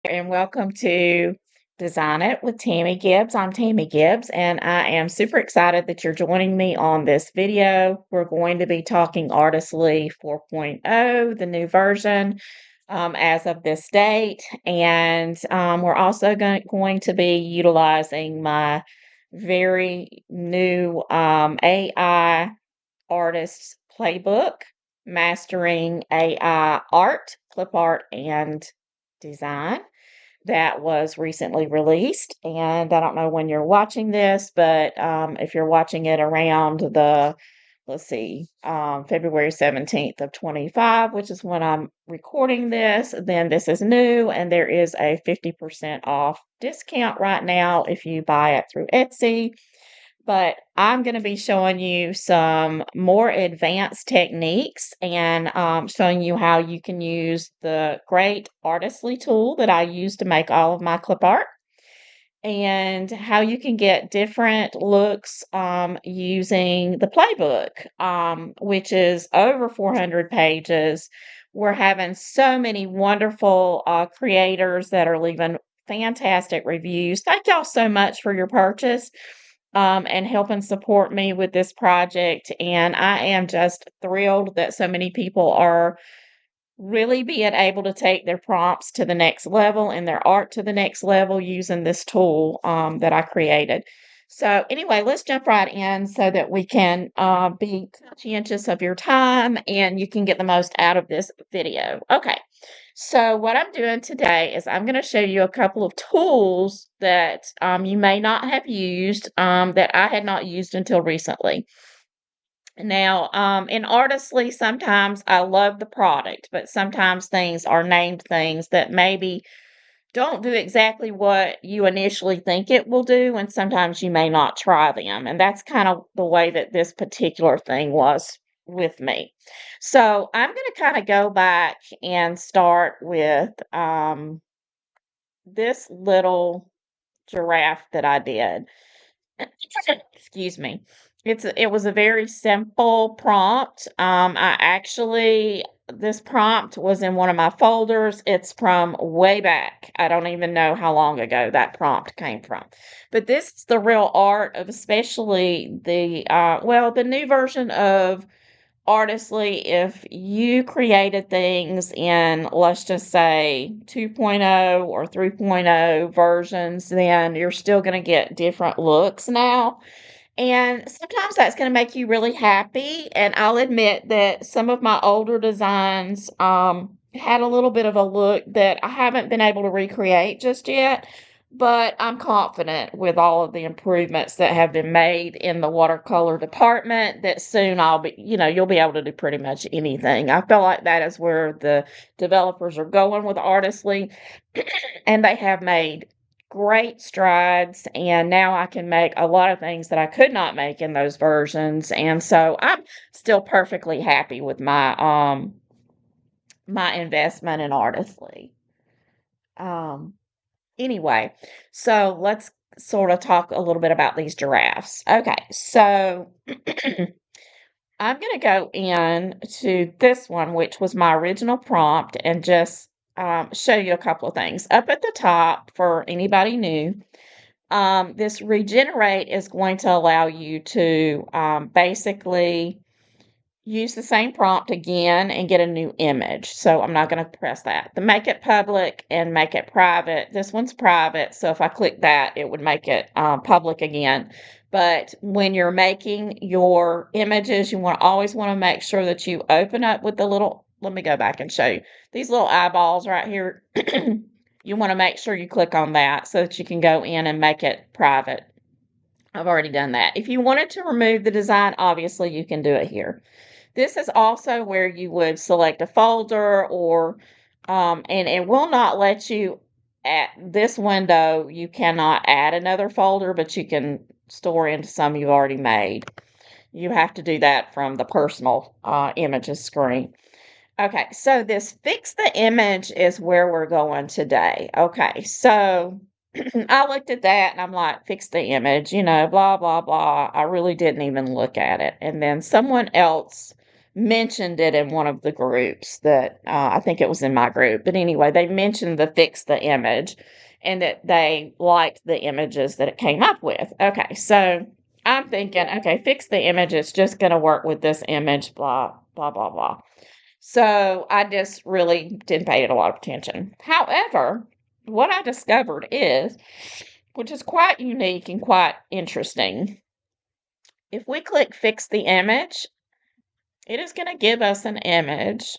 and welcome to Design It with Tammy Gibbs. I'm Tammy Gibbs, and I am super excited that you're joining me on this video. We're going to be talking Artistly 4.0, the new version, as of this date, and we're also going to be utilizing my very new AI Artist's Playbook, Mastering AI Art, Clipart, and Design that was recently released. And I don't know when you're watching this, but if you're watching it around let's see, February 17th of 25, which is when I'm recording this, then this is new and there is a 50% off discount right now if you buy it through Etsy. But I'm going to be showing you some more advanced techniques and showing you how you can use the great Artistly tool that I use to make all of my clip art and how you can get different looks using the Playbook, which is over 400 pages. We're having so many wonderful creators that are leaving fantastic reviews. Thank y'all so much for your purchase and helping support me with this project. And I am just thrilled that so many people are really being able to take their prompts to the next level and their art to the next level using this tool that I created. So anyway, let's jump right in so that we can be conscientious of your time and you can get the most out of this video. Okay, so what I'm doing today is I'm going to show you a couple of tools that you may not have used that I had not used until recently. Now, in Artistly, sometimes I love the product, but sometimes things are named things that maybe don't do exactly what you initially think it will do, and sometimes you may not try them. And that's kind of the way that this particular thing was with me. So I'm going to kind of go back and start with this little giraffe that I did. Excuse me. It was a very simple prompt. I actually this prompt was in one of my folders. It's from way back. I don't even know how long ago that prompt came from. But this is the real art of especially the new version of Artistly. If you created things in, let's just say 2.0 or 3.0 versions, then you're still going to get different looks now. And sometimes that's going to make you really happy. And I'll admit that some of my older designs had a little bit of a look that I haven't been able to recreate just yet. But I'm confident with all of the improvements that have been made in the watercolor department that soon you'll be able to do pretty much anything. I feel like that is where the developers are going with Artistly. And they have made great strides, and now I can make a lot of things that I could not make in those versions. And so I'm still perfectly happy with my investment in Artistly. Um anyway, so let's sort of talk a little bit about these giraffes. Okay, so I'm going to go in to this one, which was my original prompt, and just show you a couple of things. Up at the top, for anybody new, this regenerate is going to allow you to basically use the same prompt again and get a new image. So I'm not going to press that. The make it public and make it private. This one's private, so if I click that, it would make it public again. But when you're making your images, you always want to make sure that you open up with the little, let me go back and show you. These little eyeballs right here, you want to make sure you click on that so that you can go in and make it private. I've already done that. If you wanted to remove the design, obviously you can do it here. This is also where you would select a folder and it will not let you at this window. You cannot add another folder, but you can store into some you've already made. You have to do that from the personal images screen. Okay, so this fix the image is where we're going today. Okay, so I looked at that and I'm like, fix the image, blah, blah, blah. I really didn't even look at it. And then someone else mentioned it in one of the groups that I think it was in my group. But anyway, they mentioned the fix the image and that they liked the images that it came up with. Okay, so I'm thinking, okay, fix the image. It's just going to work with this image, blah, blah, blah, blah. So I just really didn't pay it a lot of attention. However, what I discovered is, which is quite unique and quite interesting, if we click fix the image, it is going to give us an image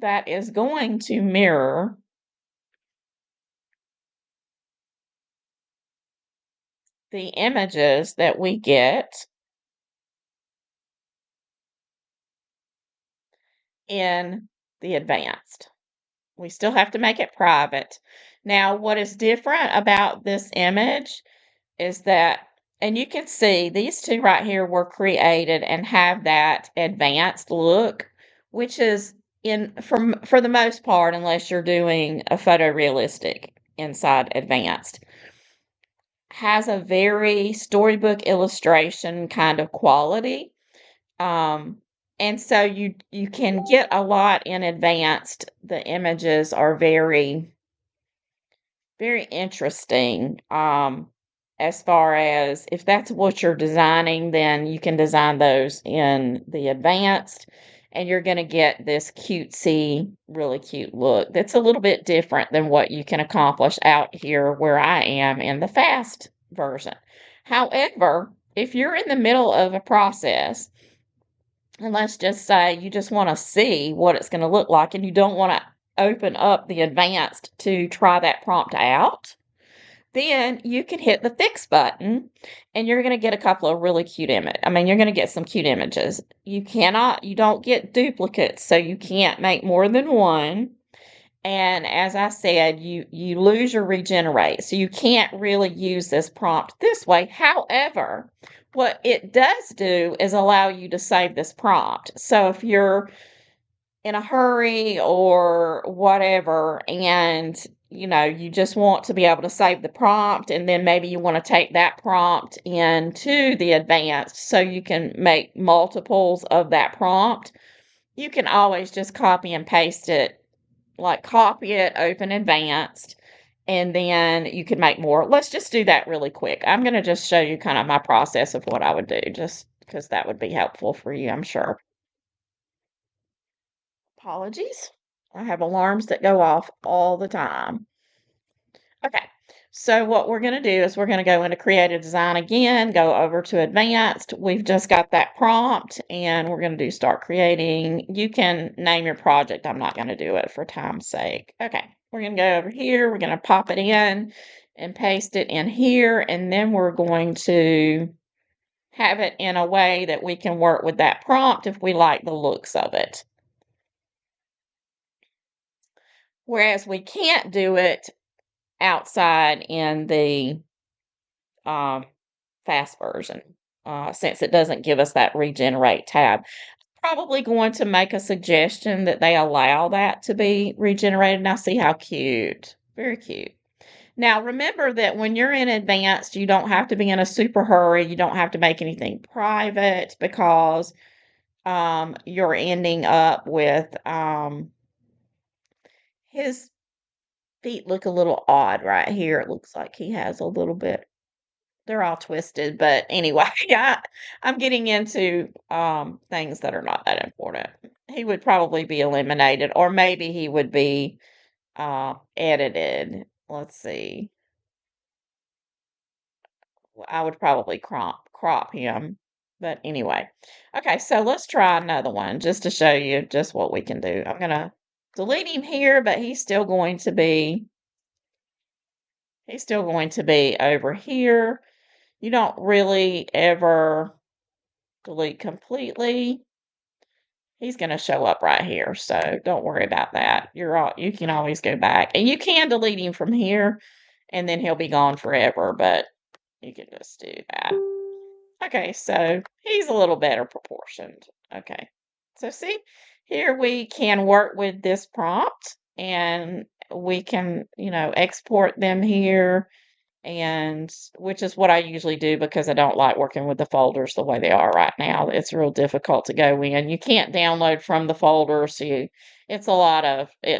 that is going to mirror the images that we get in the advanced. We still have to make it private. Now, what is different about this image is that, and you can see these two right here were created and have that advanced look, which is for the most part, unless you're doing a photorealistic inside advanced, has a very storybook illustration kind of quality. Um, and so you can get a lot in advanced. The images are very, very interesting. As far as if that's what you're designing, then you can design those in the advanced, and you're going to get this cutesy, really cute look that's a little bit different than what you can accomplish out here where I am in the fast version. However, if you're in the middle of a process, and let's just say you just want to see what it's going to look like and you don't want to open up the advanced to try that prompt out, then you can hit the fix button and you're going to get a couple of really cute you're going to get some cute images. You don't get duplicates, so you can't make more than one. And as I said, you lose your regenerate. So you can't really use this prompt this way. However, what it does do is allow you to save this prompt. So if you're in a hurry or whatever, and you just want to be able to save the prompt, and then maybe you want to take that prompt into the advanced so you can make multiples of that prompt, you can always just copy and paste it, like copy it, open advanced, and then you can make more. Let's just do that really quick. I'm going to just show you kind of my process of what I would do, just because that would be helpful for you, I'm sure. Apologies. I have alarms that go off all the time. Okay, so what we're going to do is we're going to go into Creative Design again, go over to Advanced. We've just got that prompt, and we're going to do Start Creating. You can name your project. I'm not going to do it for time's sake. Okay, we're going to go over here. We're going to pop it in and paste it in here, and then we're going to have it in a way that we can work with that prompt if we like the looks of it. Whereas we can't do it outside in the fast version, since it doesn't give us that regenerate tab. Probably going to make a suggestion that they allow that to be regenerated. Now see how cute. Very cute. Now remember that when you're in advanced, you don't have to be in a super hurry. You don't have to make anything private because you're ending up with his feet look a little odd right here. It looks like he has a little bit, they're all twisted, but anyway, I'm getting into things that are not that important. He would probably be eliminated, or maybe he would be edited. Let's see. I would probably crop him. But anyway. Okay, so let's try another one just to show you just what we can do. I'm gonna delete him here, but he's still going to be over here. You don't really ever delete completely. He's going to show up right here, so don't worry about that. You can always go back, and you can delete him from here, and then he'll be gone forever, but you can just do that. Okay, so he's a little better proportioned. Okay, so see, here we can work with this prompt, and we can, export them here and which is what I usually do because I don't like working with the folders the way they are right now. It's real difficult to go in. You can't download from the folder, so it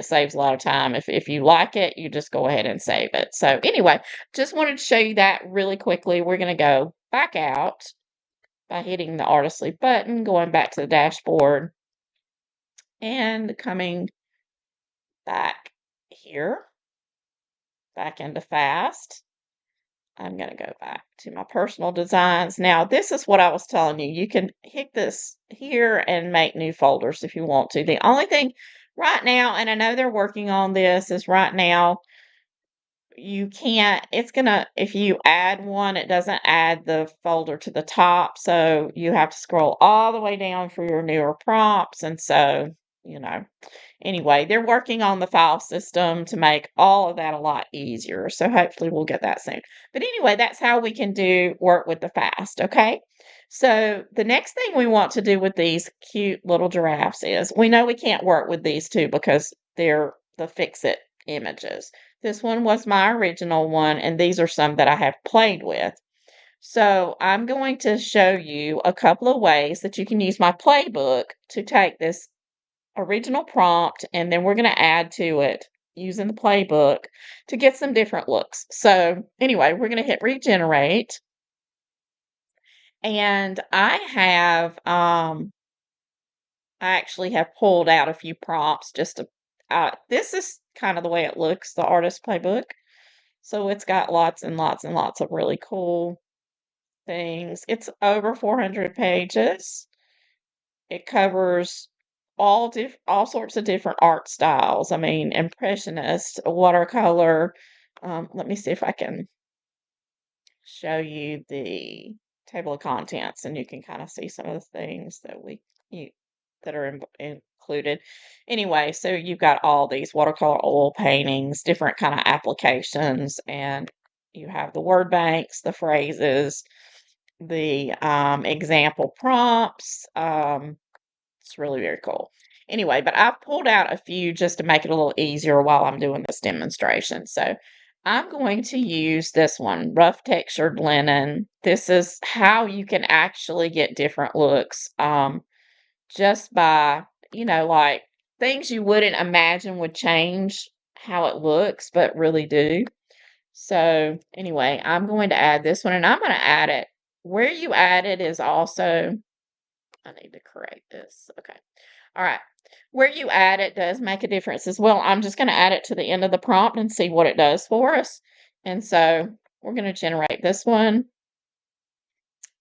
saves a lot of time. If you like it, you just go ahead and save it. So anyway, just wanted to show you that really quickly. We're going to go back out by hitting the Artistly button, going back to the dashboard, and coming back here, back into Fast. I'm going to go back to my personal designs. Now, this is what I was telling you. You can hit this here and make new folders if you want to. The only thing right now, and I know they're working on this, is right now you can't, if you add one, it doesn't add the folder to the top. So you have to scroll all the way down for your newer prompts. And so, you know, anyway, they're working on the file system to make all of that a lot easier. So hopefully we'll get that soon. But anyway, that's how we can work with the Fast, okay? So the next thing we want to do with these cute little giraffes is, we know we can't work with these two because they're the fix-it images. This one was my original one, and these are some that I have played with. So I'm going to show you a couple of ways that you can use my Playbook to take this original prompt, and then we're going to add to it using the Playbook to get some different looks. So anyway, we're going to hit regenerate, and I actually have pulled out a few prompts this is kind of the way it looks, the artist playbook. So it's got lots and lots and lots of really cool things. It's over 400 pages. It covers all sorts of different art styles. I mean, impressionist, watercolor. Let me see if I can show you the table of contents, and you can kind of see some of the things that are included. Anyway, so you've got all these watercolor oil paintings, different kind of applications, and you have the word banks, the phrases, the example prompts. It's really very cool. Anyway, but I've pulled out a few just to make it a little easier while I'm doing this demonstration. So I'm going to use this one, rough textured linen. This is how you can actually get different looks just by, like things you wouldn't imagine would change how it looks, but really do. So anyway, I'm going to add this one, and I'm going to add it. Where you add it is also, I need to correct this. Okay. All right. Where you add it does make a difference as well. I'm just going to add it to the end of the prompt and see what it does for us. And so we're going to generate this one,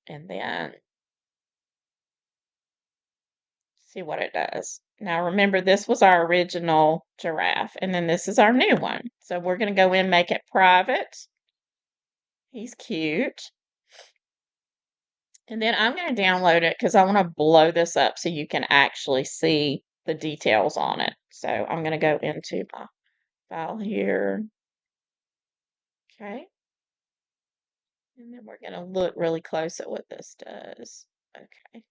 and then see what it does. Now remember, this was our original giraffe, and then this is our new one. So we're going to go in and make it private. He's cute. And then I'm going to download it because I want to blow this up so you can actually see the details on it. So I'm going to go into my file here. Okay. And then we're going to look really close at what this does. Okay.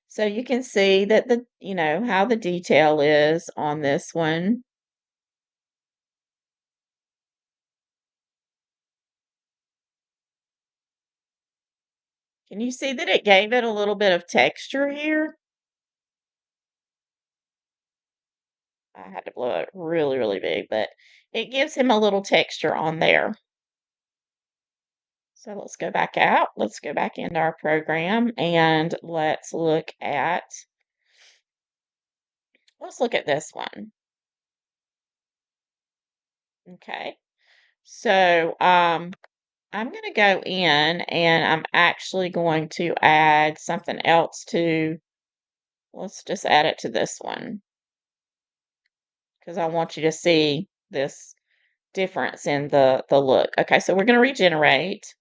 So you can see that how the detail is on this one. Can you see that it gave it a little bit of texture here? I had to blow it really, really big, but it gives him a little texture on there. So let's go back out. Let's go back into our program, and let's look at this one. Okay. So I'm going to go in, and I'm actually going to add something else let's just add it to this one, because I want you to see this difference in the look. Okay, so we're going to regenerate.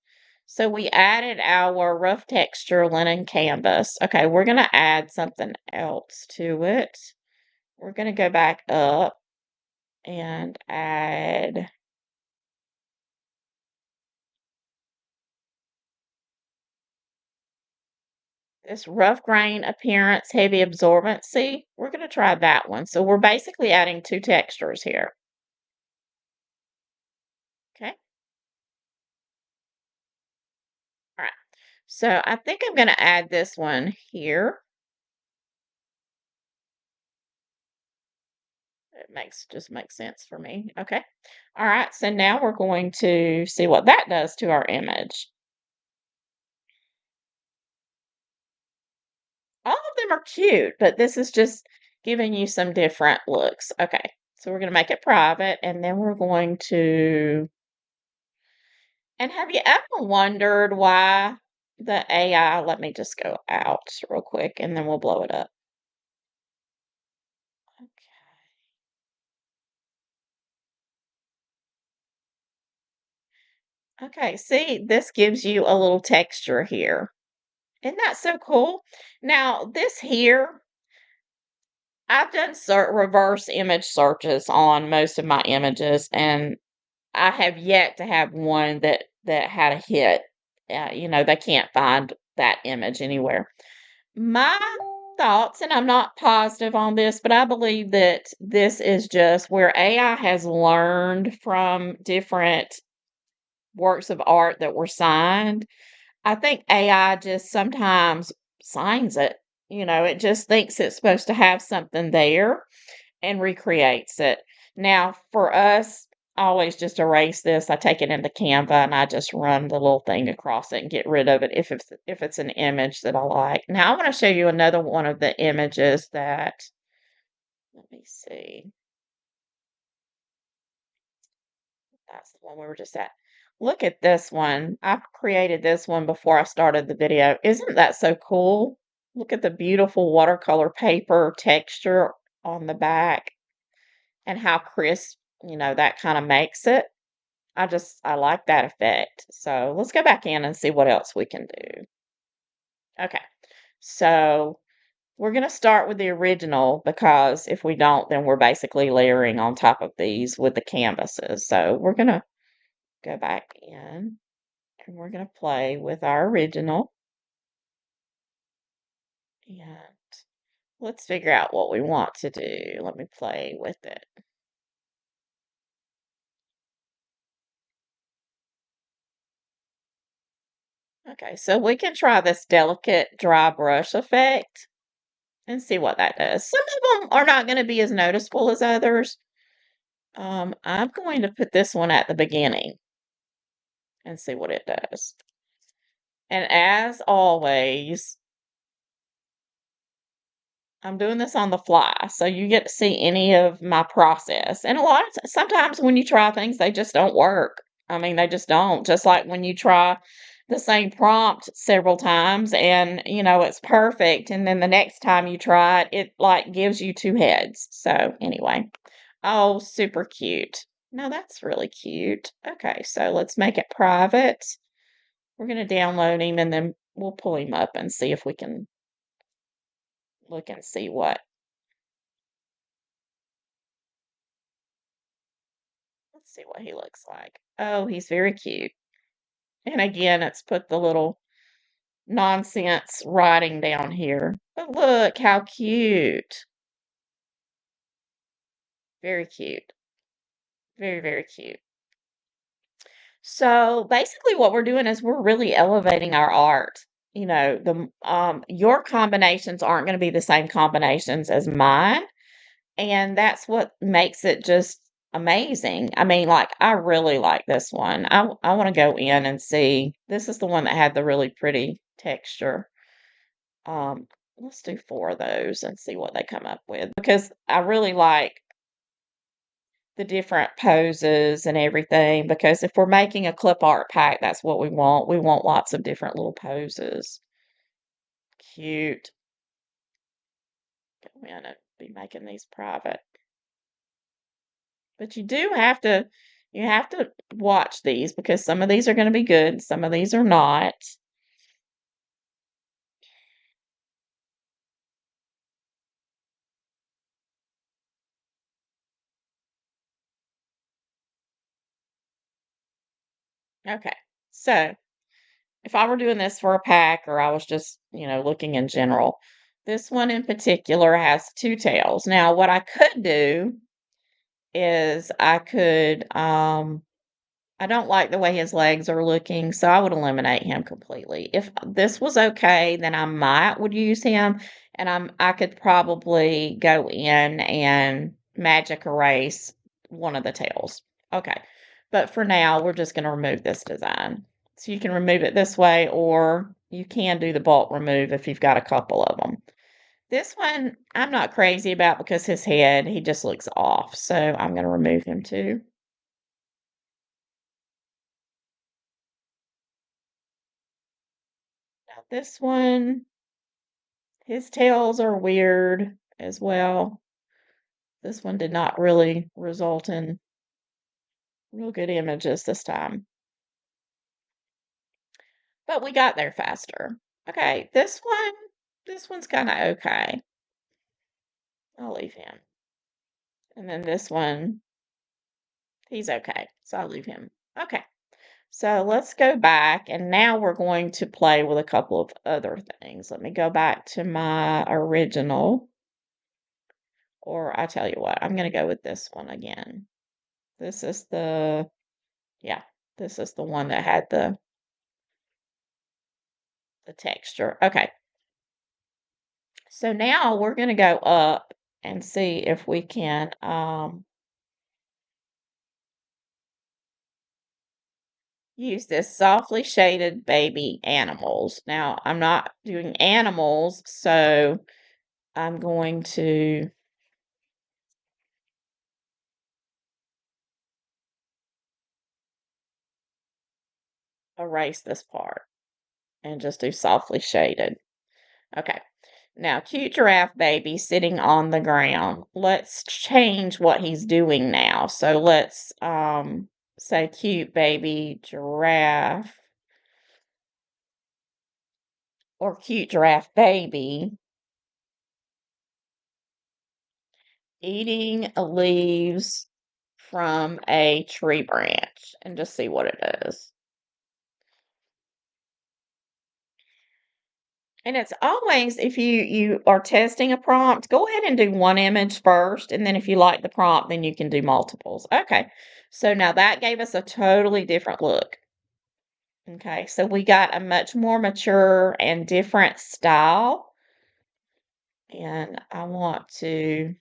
So we added our rough texture linen canvas. Okay, we're going to add something else to it. We're going to go back up and add this rough grain appearance, heavy absorbency. We're going to try that one. So we're basically adding two textures here. Okay. So I think I'm going to add this one here. Just makes sense for me. Okay. All right. So now we're going to see what that does to our image. All of them are cute, but this is just giving you some different looks. Okay. So we're going to make it private, and then we're going to. And have you ever wondered why the AI, let me just go out real quick and then we'll blow it up. Okay, see, this gives you a little texture here. Isn't that so cool? Now, this here, I've done reverse image searches on most of my images, and I have yet to have one that had a hit. They can't find that image anywhere. My thoughts, and I'm not positive on this, but I believe that this is just where AI has learned from different works of art that were signed. I think AI just sometimes signs it. It just thinks it's supposed to have something there and recreates it. Now, for us, I always just erase this. I take it into Canva and I just run the little thing across it and get rid of it if it's an image that I like. Now, I want to show you another one of the images that, let me see. That's the one we were just at. Look at this one. I created this one before I started the video. Isn't that so cool? Look at the beautiful watercolor paper texture on the back and how crisp, that kind of makes it. I like that effect. So let's go back in and see what else we can do. Okay. So we're going to start with the original because if we don't, then we're basically layering on top of these with the canvases. So we're going to go back in and we're going to play with our original. And let's figure out what we want to do. Let me play with it. Okay, so we can try this delicate dry brush effect and see what that does. Some of them are not going to be as noticeable as others. I'm going to put this one at the beginning and see what it does. And as always, I'm doing this on the fly, so you get to see any of my process. And sometimes when you try things, they just don't work. I mean, they just don't. Just like when you try the same prompt several times and, it's perfect. And then the next time you try it, it like gives you two heads. So anyway, oh, super cute. No, that's really cute. Okay, so let's make it private. We're going to download him and then we'll pull him up and see if we can look and see what. Let's see what he looks like. Oh, he's very cute. And again, it's put the little nonsense writing down here. But look how cute. Very cute. Very, very cute. So basically what we're doing is we're really elevating our art. Your combinations aren't going to be the same combinations as mine. And that's what makes it just amazing. I mean, like, I really like this one. I want to go in and see. This is the one that had the really pretty texture. Let's do 4 of those and see what they come up with because I really like the different poses and everything because if we're making a clip art pack, that's what we want. We want lots of different little poses. Cute. Go in and be making these private. But you have to watch these because some of these are going to be good, some of these are not. Okay. So, if I were doing this for a pack or I was just, looking in general, this one in particular has 2 tails. Now, what I could do is I could I don't like the way his legs are looking, so I would eliminate him completely. If this was okay, then I might would use him, and I could probably go in and magic erase one of the tails. Okay. But for now, we're just going to remove this design. So you can remove it this way, or you can do the bulk remove if you've got a couple of them. This one I'm not crazy about because his head, he just looks off. So I'm going to remove him too. Now this one, his tails are weird as well. This one did not really result in real good images this time. But we got there faster. Okay, this one's kind of okay. I'll leave him. And then this one, he's okay. So I'll leave him. Okay. So let's go back, and now we're going to play with a couple of other things. Let me go back to my original, or I tell you what, I'm going to go with this one again. This is yeah, this is the one that had the texture. Okay. So now we're going to go up and see if we can use this softly shaded baby animals. Now, I'm not doing animals, so I'm going to erase this part and just do softly shaded. Okay. Now, cute giraffe baby sitting on the ground. Let's change what he's doing now. So let's say cute baby giraffe or cute giraffe baby eating leaves from a tree branch and just see what it is. And it's always, if you are testing a prompt, go ahead and do one image first, and then if you like the prompt, then you can do multiples. Okay, so now that gave us a totally different look. Okay, so we got a much more mature and different style. And I want to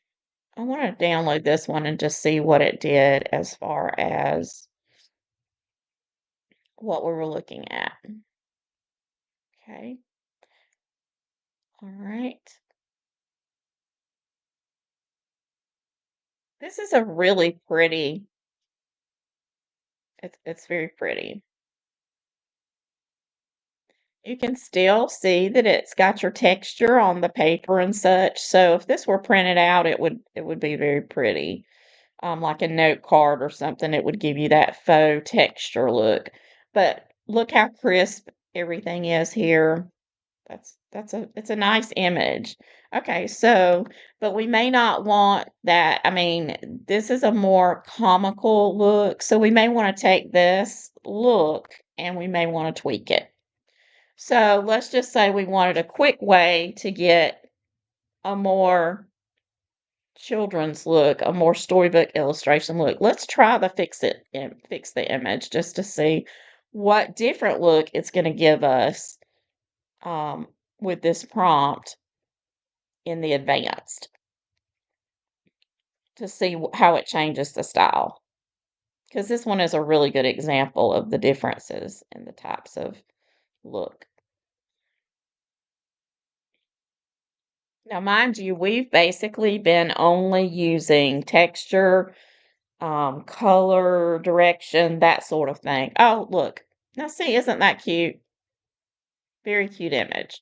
download this one and just see what it did as far as what we were looking at. Okay. All right. This is a really pretty, it's very pretty. You can still see that it's got your texture on the paper and such. So if this were printed out, it would be very pretty. Like a note card or something, it would give you that faux texture look. But look how crisp everything is here. It's a nice image. Okay, so but we may not want that. I mean, this is a more comical look, so we may want to take this look and we may want to tweak it. So let's just say we wanted a quick way to get a more children's look, a more storybook illustration look. Let's try the fix the image just to see what different look it's going to give us with this prompt in the advanced to see how it changes the style. Because this one is a really good example of the differences in the types of look. Now, mind you, we've basically been only using texture, color, direction, that sort of thing. Oh, look. Now, see, isn't that cute? Very cute image.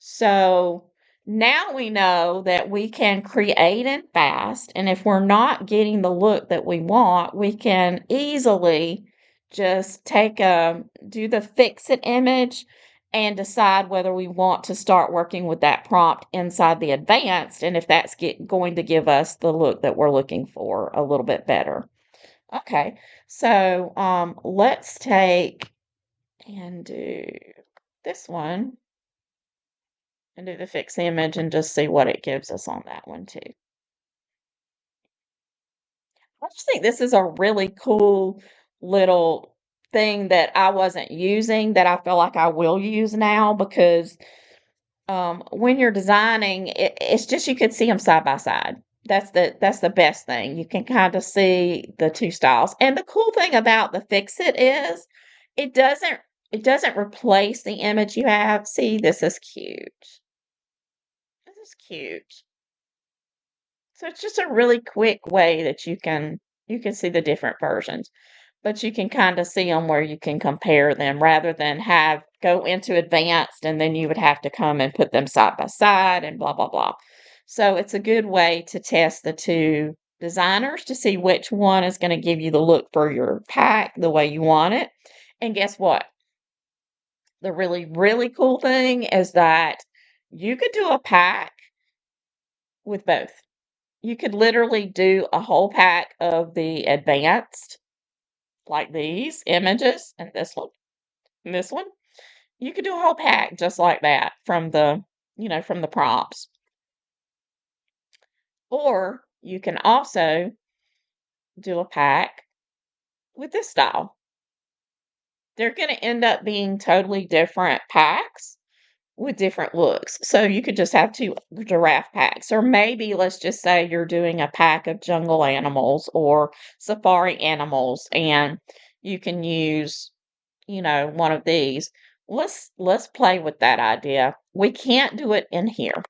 So now we know that we can create and fast, and if we're not getting the look that we want, we can easily just do the fix it image and decide whether we want to start working with that prompt inside the advanced, and if that's going to give us the look that we're looking for a little bit better. Okay, so let's take and do this one and do the fix the image and just see what it gives us on that one too. I just think this is a really cool little thing that I wasn't using that I feel like I will use now because when you're designing, it's just you can see them side by side. That's the best thing. You can kind of see the two styles. And the cool thing about the Fix It is it doesn't it doesn't replace the image you have. See, this is cute. This is cute. So it's just a really quick way that you can see the different versions, but you can kind of see them where you can compare them rather than have go into advanced and then you would have to come and put them side by side and blah blah blah. So it's a good way to test the two designers to see which one is going to give you the look for your pack the way you want it. And guess what? The really really cool thing is that you could do a pack with both. You could literally do a whole pack of the advanced, like these images, and this one. You could do a whole pack just like that from the prompts. Or you can also do a pack with this style. They're going to end up being totally different packs with different looks. So you could just have two giraffe packs, or maybe let's just say you're doing a pack of jungle animals or safari animals, and you can use, one of these. Let's play with that idea. We can't do it in here.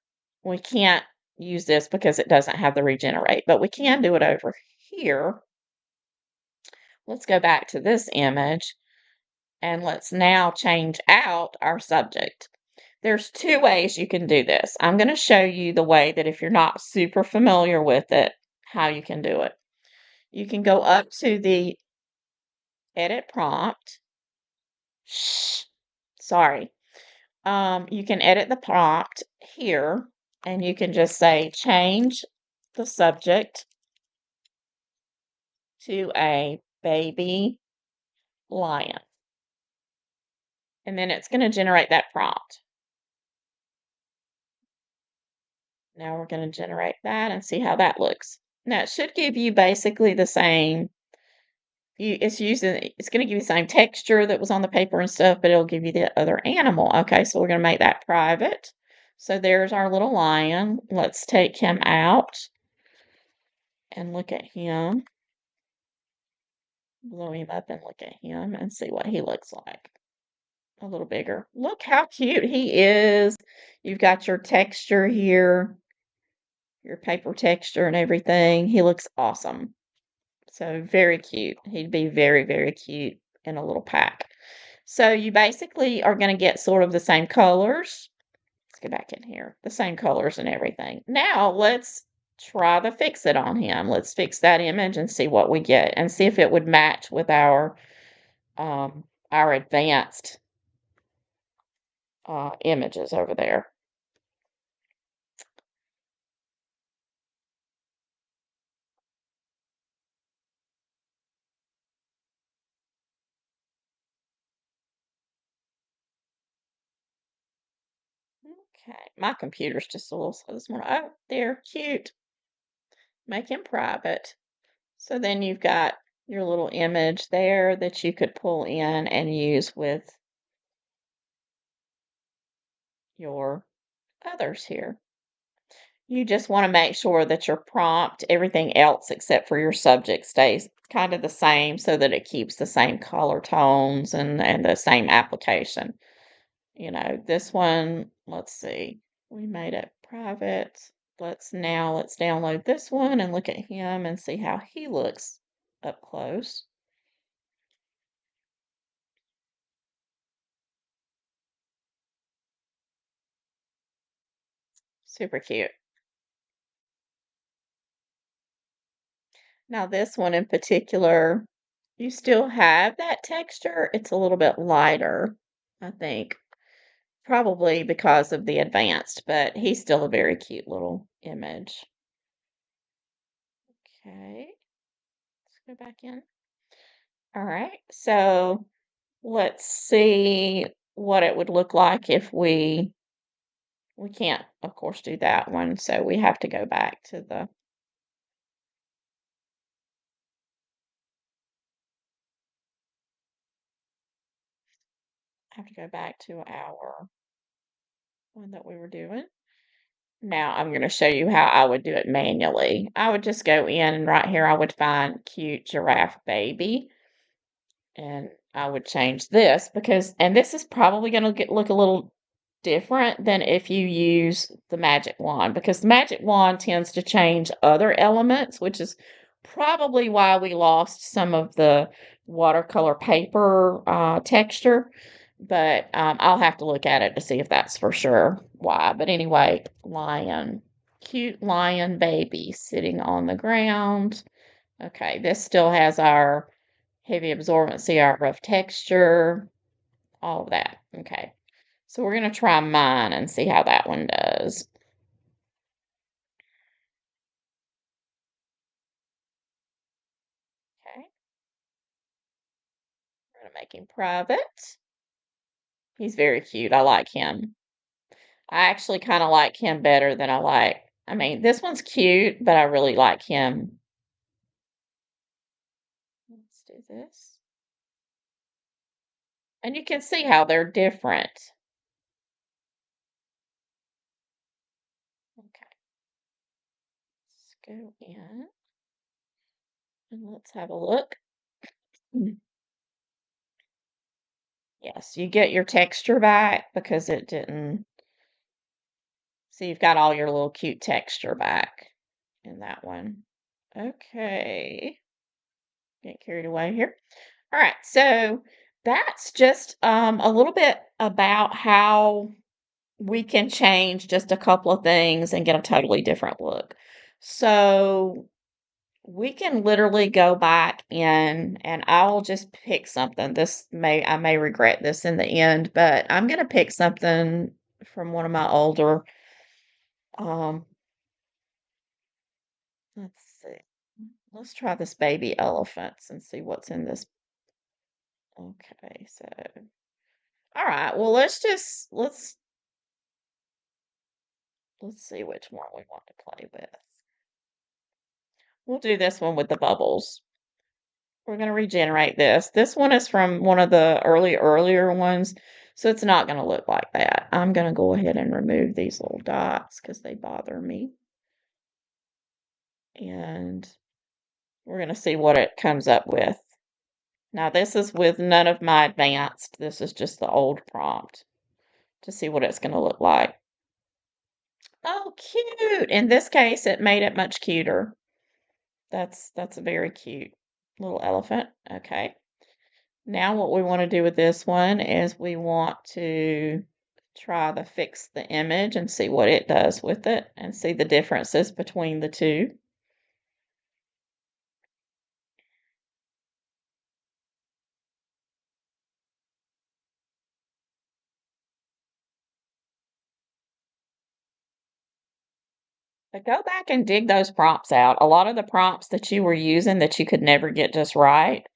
We can't use this because it doesn't have the regenerate, but we can do it over here. Let's go back to this image and let's now change out our subject. There's two ways you can do this. I'm going to show you the way that if you're not super familiar with it, how you can do it. You can go up to the edit prompt. Shh, sorry. You can edit the prompt here and you can just say change the subject to a baby lion. And then it's going to generate that prompt. Now we're going to generate that and see how that looks. Now it should give you basically the same. It's going to give you the same texture that was on the paper and stuff, but it'll give you the other animal. Okay, so we're going to make that private. So there's our little lion. Let's take him out and look at him. Blow him up and look at him and see what he looks like. A little bigger. Look how cute he is. You've got your texture here, your paper texture and everything. He looks awesome. So very cute. He'd be very, very cute in a little pack. So you basically are going to get sort of the same colors. Let's go back in here. The same colors and everything. Now let's try the Fix It on him. Let's fix that image and see what we get and see if it would match with our advanced images over there. Okay, my computer's just a little slow this morning. Oh, they're cute. Make him private. So then you've got your little image there that you could pull in and use with your others here. You just want to make sure that your prompt, everything else except for your subject, stays kind of the same so that it keeps the same color tones and the same application. This one, let's see, we made it private. Let's download this one and look at him and see how he looks up close. Super cute. Now this one in particular, you still have that texture. It's a little bit lighter, I think, probably because of the advanced, but he's still a very cute little image. Okay, let's go back in. All right, so let's see what it would look like if we can't, of course, do that one, so we have to go back to the have to go back to our one that we were doing. Now I'm going to show you how I would do it manually. I would just go in and right here I would find cute giraffe baby. And I would change this because, and this is probably going to look a little different than if you use the magic wand because the magic wand tends to change other elements, which is probably why we lost some of the watercolor paper texture. But I'll have to look at it to see if that's for sure why. But anyway, lion, cute lion baby sitting on the ground. Okay, this still has our heavy absorbency, our rough texture, all of that. Okay, so we're going to try mine and see how that one does. Okay, we're going to make him private. He's very cute. I like him. I actually kind of like him better than I mean, this one's cute, but I really like him. Let's do this. And you can see how they're different. Okay, let's go in and let's have a look. Yes, you get your texture back because it didn't. So you've got all your little cute texture back in that one. Okay. Get carried away here. All right, so that's just a little bit about how we can change just a couple of things and get a totally different look. So we can literally go back in and I'll just pick something. I may regret this in the end, but I'm going to pick something from one of my older um let's see. Let's try this baby elephants and see what's in this. Okay, so all right, well let's see which one we want to play with. We'll do this one with the bubbles. We're going to regenerate this. This one is from one of the earlier ones, so it's not going to look like that. I'm going to go ahead and remove these little dots because they bother me. And we're going to see what it comes up with. Now, this is with none of my advanced. This is just the old prompt to see what it's going to look like. Oh, cute. In this case, it made it much cuter. That's a very cute little elephant. Okay. Now what we want to do with this one is we want to try to fix the image and see what it does with it and see the differences between the two. But go back and dig those prompts out. A lot of the prompts that you were using that you could never get just right,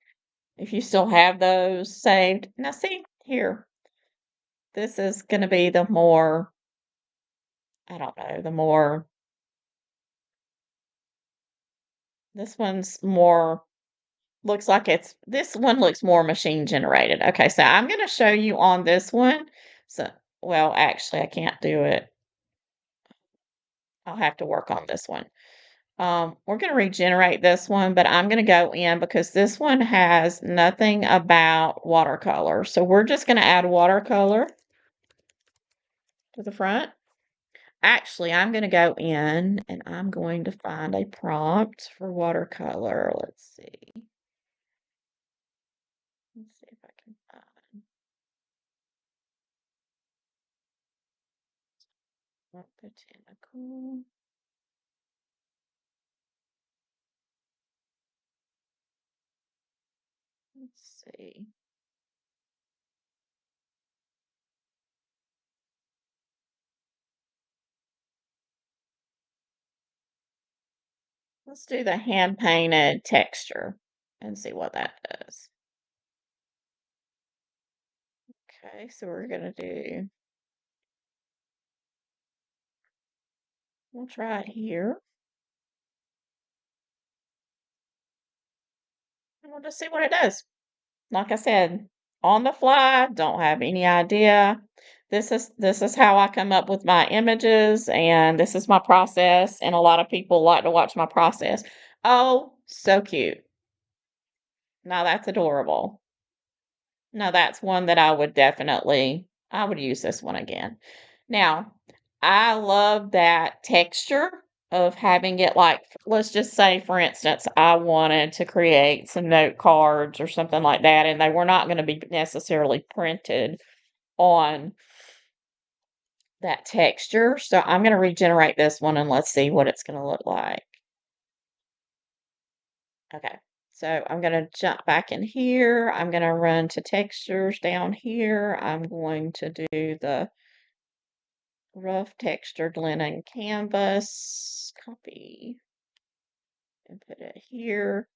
if you still have those saved. Now see here, this is going to be the more, I don't know, this one's more, looks like this one looks more machine generated. Okay, so I'm going to show you on this one. So, well, actually, I can't do it. I'll have to work on this one. We're going to regenerate this one, but I'm going to go in because this one has nothing about watercolor. So we're just going to add watercolor to the front. Actually, I'm going to go in and I'm going to find a prompt for watercolor. Let's see. Let's see if I can find botanical. Let's see. Let's do the hand painted texture and see what that does. Okay, so we're going to do, we'll try it here. And we'll just see what it does. Like I said, on the fly, don't have any idea. This is how I come up with my images, and this is my process, and a lot of people like to watch my process. Oh, so cute. Now that's adorable. Now that's one that I would use this one again. Now, I love that texture of having it like, let's just say, for instance, I wanted to create some note cards or something like that, and they were not going to be necessarily printed on that texture. So I'm going to regenerate this one and let's see what it's going to look like. Okay. So I'm going to jump back in here. I'm going to run to textures down here. I'm going to do the rough textured linen canvas, copy and put it here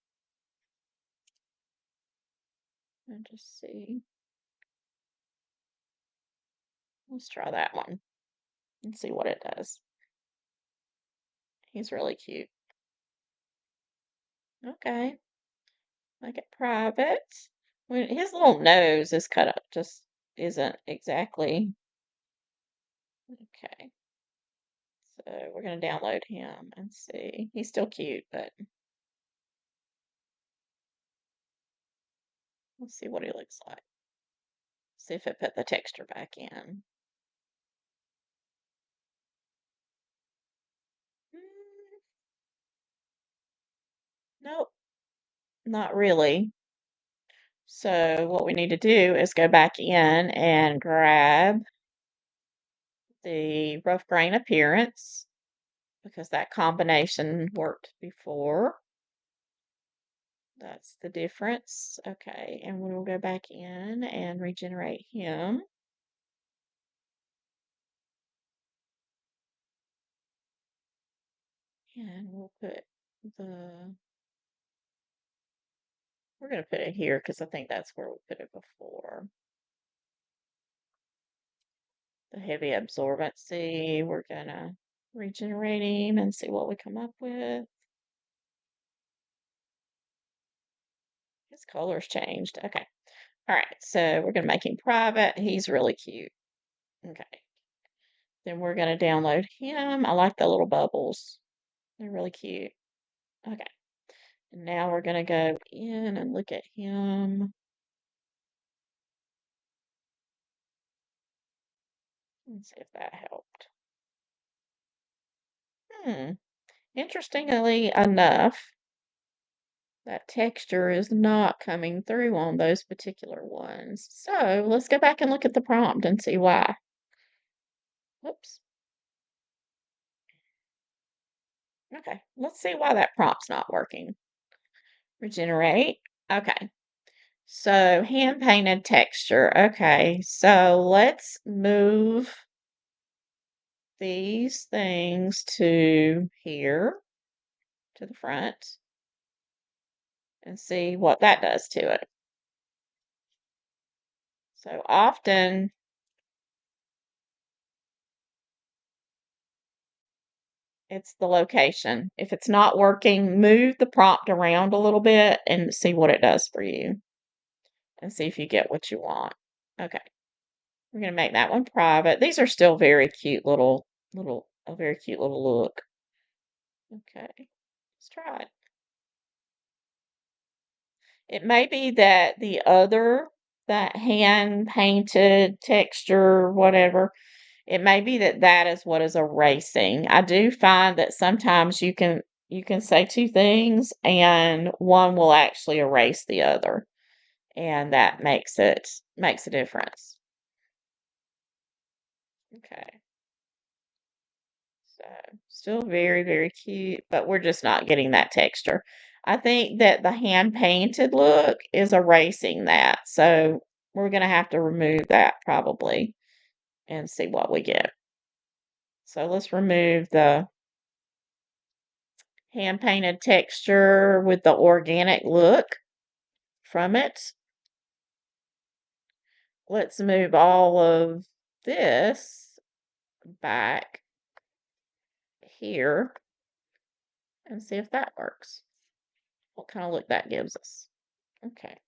and just see. Let's try that one and see what it does. He's really cute. Okay, make it private. When his little nose is cut up, just isn't exactly okay. So we're gonna download him and see. He's still cute, but let's see what he looks like. See if it put the texture back in. Mm, nope, not really. So what we need to do is go back in and grab the rough grain appearance because that combination worked before. That's the difference. Okay, and we'll go back in and regenerate him. And we'll put we're going to put it here because I think that's where we put it before. The heavy absorbency, we're going to regenerate him and see what we come up with. His color's changed. Okay. All right, so we're going to make him private. He's really cute. Okay. Then we're going to download him. I like the little bubbles. They're really cute. Okay. And now we're going to go in and look at him. Let's see if that helped. Interestingly enough, that texture is not coming through on those particular ones. So let's go back and look at the prompt and see why. Whoops. Okay, let's see why that prompt's not working. Regenerate. Okay. So hand painted texture. Okay, so let's move these things to here, to the front, and see what that does to it. So often, it's the location. If it's not working, move the prompt around a little bit and see what it does for you and see if you get what you want. Okay. We're going to make that one private. These are still very cute a very cute little look. Okay. Let's try it. It may be that that hand painted texture, whatever, it may be that that is what is erasing. I do find that sometimes you can say two things and one will actually erase the other, and that makes a difference. Okay. So still very, very cute, but we're just not getting that texture. I think that the hand painted look is erasing that. So we're going to have to remove that probably and see what we get. So let's remove the hand painted texture with the organic look from it. Let's move all of this back here and see if that works. What kind of look that gives us. Okay.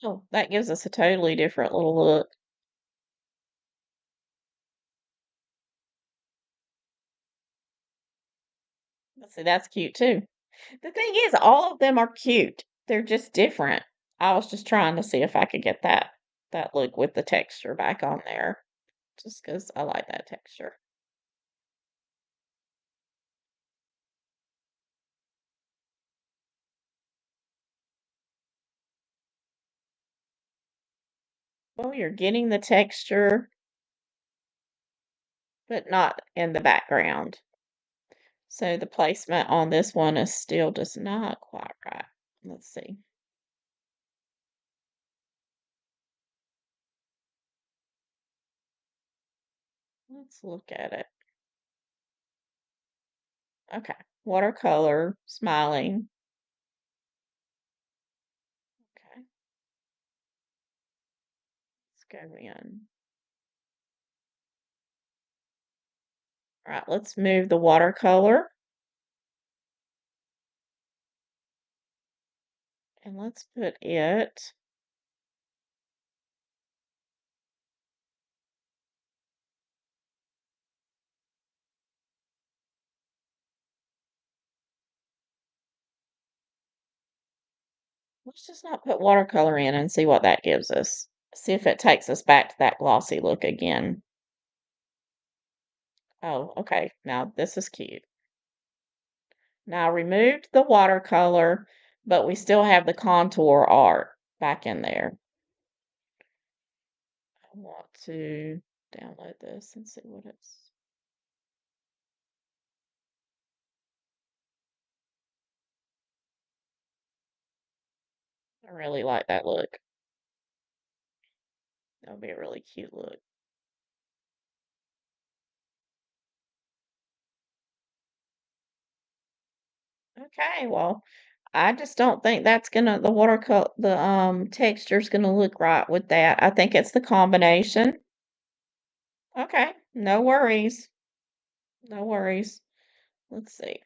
Oh, that gives us a totally different little look. Let's see, that's cute too. The thing is, all of them are cute. They're just different. I was just trying to see if I could get that look with the texture back on there, just because I like that texture. Well, you're getting the texture, but not in the background. So the placement on this one is still just not quite right. Let's see. Let's look at it. Okay. Watercolor, smiling. Okay. Let's go in. All right, let's move the watercolor and let's put it. Let's just not put watercolor in and see what that gives us. See if it takes us back to that glossy look again. Oh, okay. Now this is cute. Now I removed the watercolor, but we still have the contour art back in there. I want to download this and see what it's. I really like that look. That'll be a really cute look. Okay, well, I just don't think that's gonna the watercolor the texture's gonna look right with that. I think it's the combination. Okay, no worries. No worries. Let's see.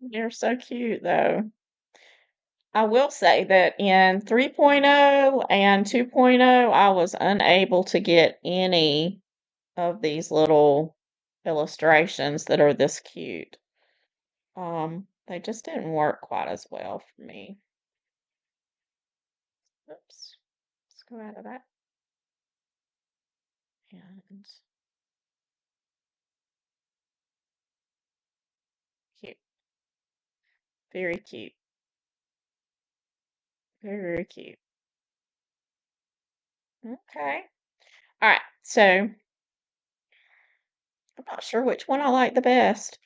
They're so cute though. I will say that in 3.0 and 2.0, I was unable to get any of these little illustrations that are this cute. They just didn't work quite as well for me. Oops. Let's go out of that. And cute. Very cute. Very, very cute. Okay. All right. So I'm not sure which one I like the best.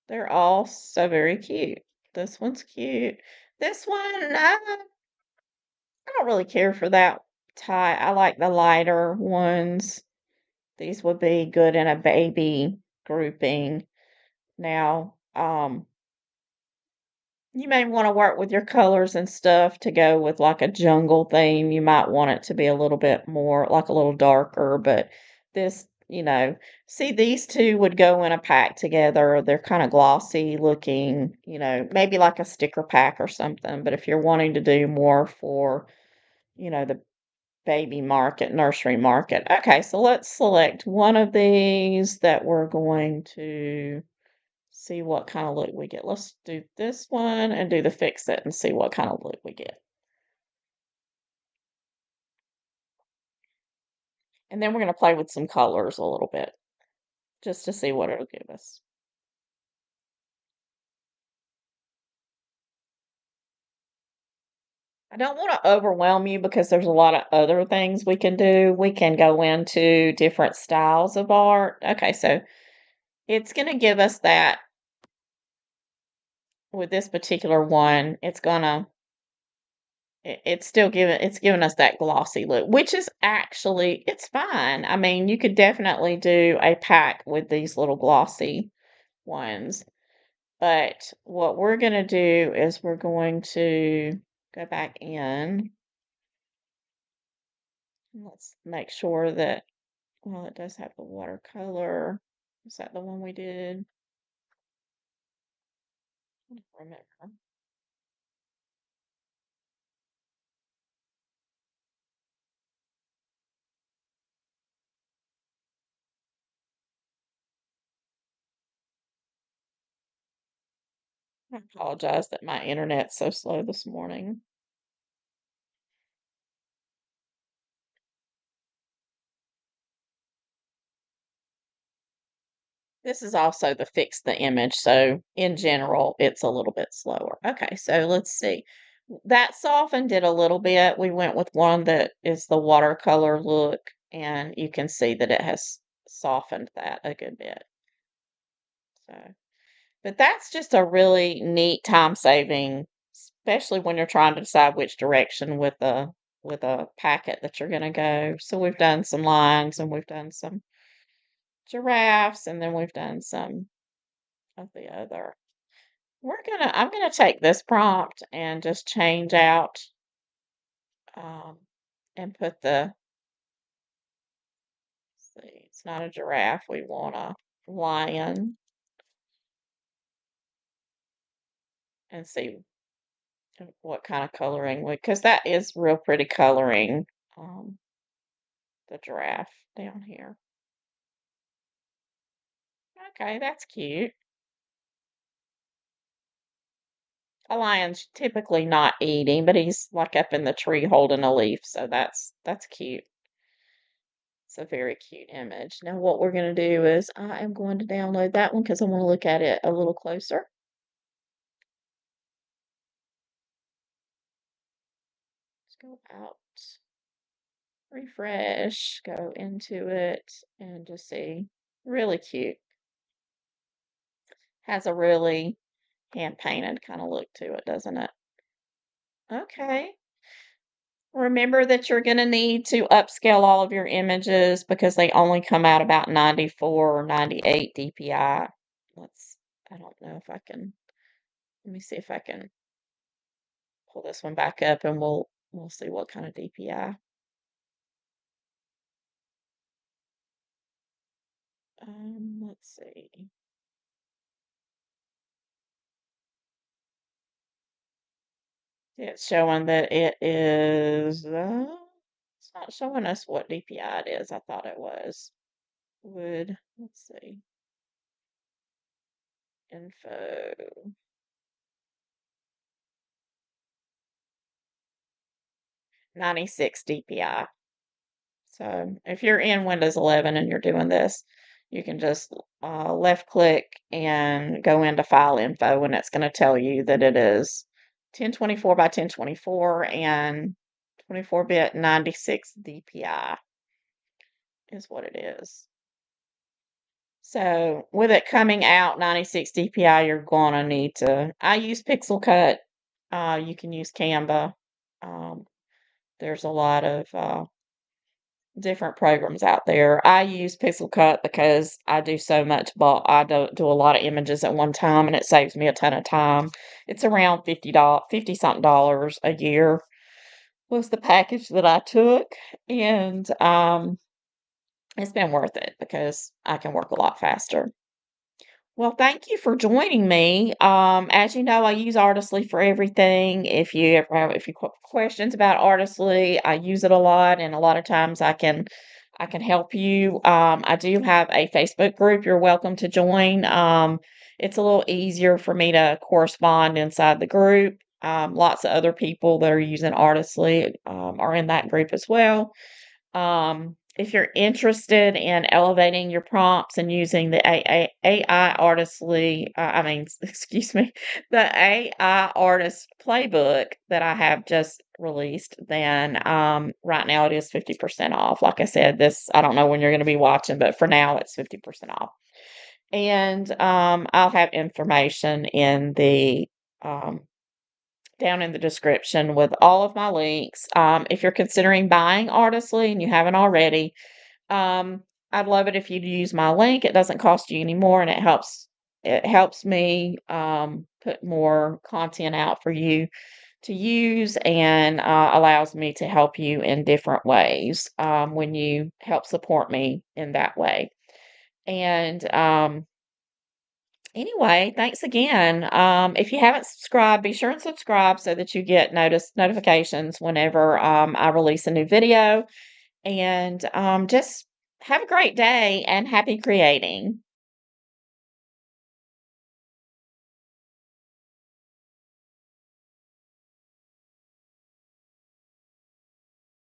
They're all so very cute. This one's cute. This one, I don't really care for that tie. I like the lighter ones. These would be good in a baby grouping. Now, you may want to work with your colors and stuff to go with like a jungle theme. You might want it to be a little bit more, like a little darker, but this, see, these two would go in a pack together. They're kind of glossy looking, maybe like a sticker pack or something. But if you're wanting to do more for, the baby market, nursery market. Okay, so let's select one of these that we're going to see what kind of look we get. Let's do this one and do the fix it and see what kind of look we get. And then we're going to play with some colors a little bit just to see what it'll give us. I don't want to overwhelm you because there's a lot of other things we can do. We can go into different styles of art. Okay, so it's going to give us that with this particular one. It's giving us that glossy look, which is actually it's fine. I mean, you could definitely do a pack with these little glossy ones. But what we're going to do is we're going to go back in. Let's make sure that, well, it does have the watercolor. Is that the one we did? I don't remember. I apologize that my internet's so slow this morning. This is also the fix the image, so in general, it's a little bit slower. Okay, so let's see. That softened it a little bit. We went with one that is the watercolor look, and you can see that it has softened that a good bit. So, but that's just a really neat time saving, especially when you're trying to decide which direction with a packet that you're going to go. So we've done some lines and we've done some giraffes and then we've done some of the other. I'm gonna take this prompt and just change out um and put let's see, it's not a giraffe, we want a lion and see what kind of coloring because that is real pretty coloring, um, the giraffe down here. Okay, that's cute. A lion's typically not eating, but he's like up in the tree holding a leaf, so that's cute. It's a very cute image. Now what we're going to do is I am going to download that one because I want to look at it a little closer. Let's go out, refresh, go into it, and just see. Really cute. Has a really hand-painted kind of look to it, doesn't it? Okay. Remember that you're going to need to upscale all of your images because they only come out about 94 or 98 DPI. I don't know if I can, let me see if I can pull this one back up and we'll see what kind of DPI. Let's see. It's showing that it is, it's not showing us what DPI it is. I thought it was. Let's see. Info. 96 DPI. So if you're in Windows 11 and you're doing this, you can just left click and go into file info and it's going to tell you that it is 1024 by 1024 and 24-bit 96 DPI is what it is. So with it coming out 96 DPI, you're going to need to, I use Pixel Cut. You can use Canva. Um, there's a lot of different programs out there. I use Pixel Cut because I do so much bulk. I do a lot of images at one time, and it saves me a ton of time. It's around $50, 50 something dollars a year was the package that I took, and it's been worth it because I can work a lot faster. Well, thank you for joining me. As you know, I use Artistly for everything. If you ever have if you questions about Artistly, I use it a lot, and a lot of times I can help you. I do have a Facebook group. You're welcome to join. It's a little easier for me to correspond inside the group. Lots of other people that are using Artistly are in that group as well. If you're interested in elevating your prompts and using the AI Artistly, excuse me, the AI Artist Playbook that I have just released, then right now it is 50% off. Like I said, I don't know when you're going to be watching, but for now it's 50% off. And I'll have information in the um, down in the description with all of my links. If you're considering buying Artistly and you haven't already, um, I'd love it if you'd use my link. It doesn't cost you any more, and it helps me put more content out for you to use and allows me to help you in different ways when you help support me in that way. And anyway, thanks again. If you haven't subscribed, be sure and subscribe so that you get notifications whenever I release a new video. And just have a great day and happy creating.